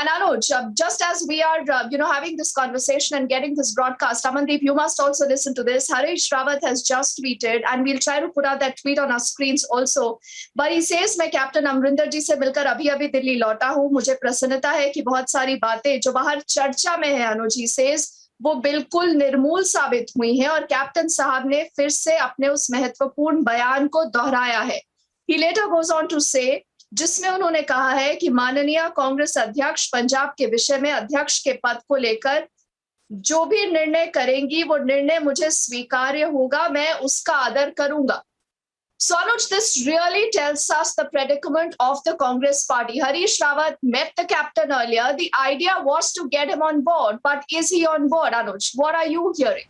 And Anuj, just as we are, having this conversation and getting this broadcast, Amandeep, you must also listen to this. Harish Rawat has just tweeted, and we'll try to put out that tweet on our screens also. But he says, मैं captain Amarinder जी से मिलकर अभी दिल्ली लौटा हूं. मुझे प्रसन्नता है कि बहुत सारी बातें जो बाहर चर्चा में है, अनुज, he says, वो बिल्कुल निर्मूल साबित हुई हैं और कैप्टन साहब ने फिर से अपने उस महत्वपूर्ण बयान को दोहराया है. He later goes on to say, जिसमें उन्होंने कहा है कि माननीय कांग्रेस अध्यक्ष पंजाब के विषय में अध्यक्ष के पद को लेकर जो भी निर्णय करेंगी वो निर्णय मुझे स्वीकार्य होगा, मैं उसका आदर करूंगा. So Anuj, this really tells us the predicament of the Congress party. Harish Rawat met the captain earlier. The idea was to get him on board, but is he on board, Anuj? What are you hearing?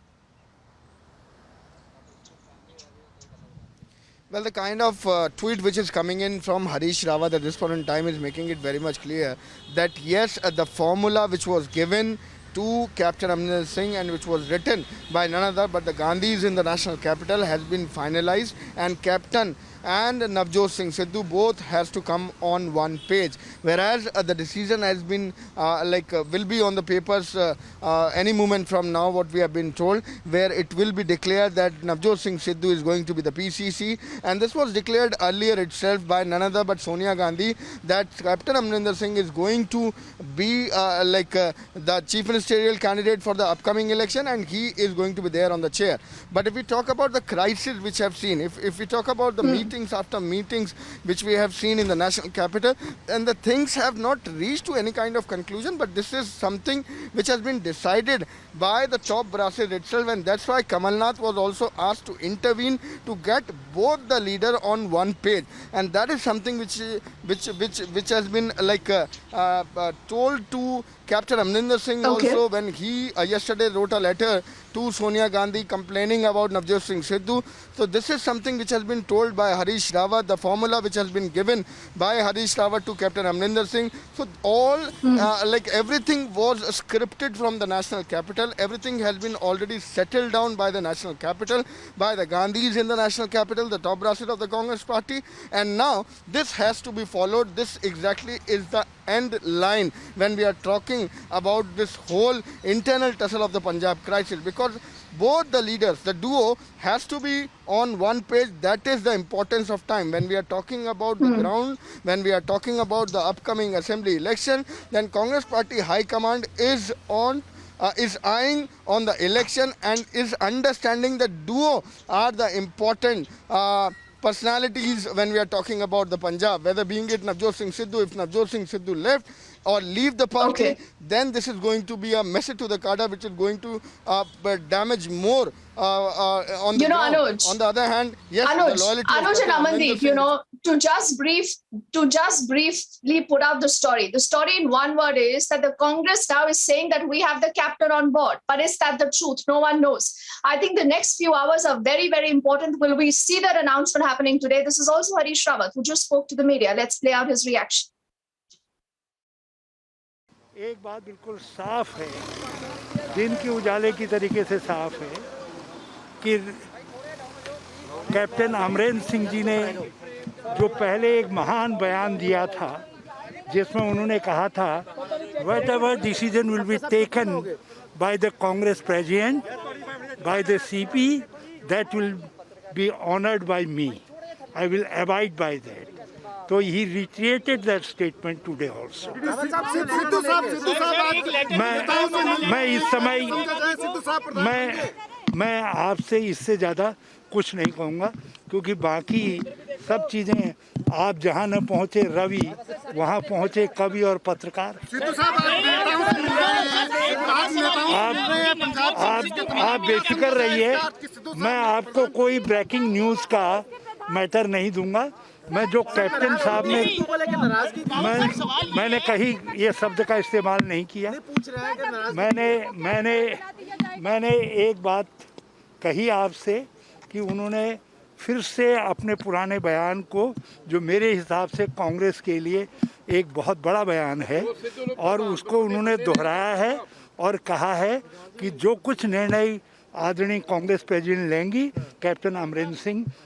Well, the kind of tweet which is coming in from Harish Rawat at this point in time is making it very much clear that yes, the formula which was given to Captain Amrinder Singh and which was written by none other but the Gandhis in the national capital has been finalized, and Captain and Navjot Singh Sidhu both has to come on one page, whereas the decision has been will be on the papers any moment from now, what we have been told, where it will be declared that Navjot Singh Sidhu is going to be the PCC, and this was declared earlier itself by none other but Sonia Gandhi, that Captain Amrinder Singh is going to be the chief ministerial candidate for the upcoming election, and he is going to be there on the chair. But if we talk about the crisis which have seen, if we talk about the meetings after meetings which we have seen in the national capital, and the things have not reached to any kind of conclusion, but this is something which has been decided by the top brasses itself, and that's why Kamal Nath was also asked to intervene to get both the leader on one page, and that is something which has been told to Captain Amrinder Singh also when he yesterday wrote a letter to Sonia Gandhi complaining about Navjot Singh Sidhu. So this is something which has been told by Harish Rawat, the formula which has been given by Harish Rawat to Captain Amrinder Singh. So all everything was scripted from the national capital. Everything has been already settled down by the national capital, by the Gandhis in the national capital, the top brasses of the Congress party, and now this has to be followed. This exactly is the end line when we are talking about this whole internal tussle of the Punjab crisis, because both the leaders, the duo, has to be on one page. That is the importance of time. When we are talking about the ground, when we are talking about the upcoming assembly election, then Congress party high command is eyeing on the election and is understanding that duo are the important personalities when we are talking about the Punjab, whether being it Navjot Singh Sidhu. If Navjot Singh Sidhu left or leave the party, then this is going to be a message to the cadre which is going to damage more on the ground. Anuj, on the other hand, yes, Anuj, the loyalty Anuj and Amandeep, to just briefly put out the story. The story in one word is that the Congress now is saying that we have the captain on board. But is that the truth? No one knows. I think the next few hours are very, very important. Will we see that announcement happening today? This is also Harish Rawat, who just spoke to the media. Let's play out his reaction. एक बात बिल्कुल साफ है, दिन के उजाले की तरीके से साफ है कि कैप्टन अमरिंदर सिंह जी ने जो पहले एक महान बयान दिया था जिसमें उन्होंने कहा था, whatever decision will be taken by the Congress president, by the CP, that will be honored by me. I will abide by that. So he reiterated that statement today also. मैं इस समय मैं आपसे इससे ज़्यादा कुछ नहीं कहूँगा, क्योंकि बाकी सब चीज़ें आप जहाँ न पहुँचे रवि, वहाँ पहुँचे कवि और पत्रकार. आप बेफिक्र रहिए, मैं आपको कोई ब्रेकिंग न्यूज़ का मैटर नहीं दूंगा. मैं जो कैप्टन साहब ने मैंने कहीं ये शब्द का इस्तेमाल नहीं किया. मैंने एक बात कही आपसे कि उन्होंने फिर से अपने पुराने बयान को, जो मेरे हिसाब से कांग्रेस के लिए एक बहुत बड़ा बयान है, और उसको उन्होंने दोहराया है और कहा है कि जो कुछ निर्णय आदरणीय कांग्रेस प्रेसिडेंट लेंगी, कैप्टन अमरिंदर सिंह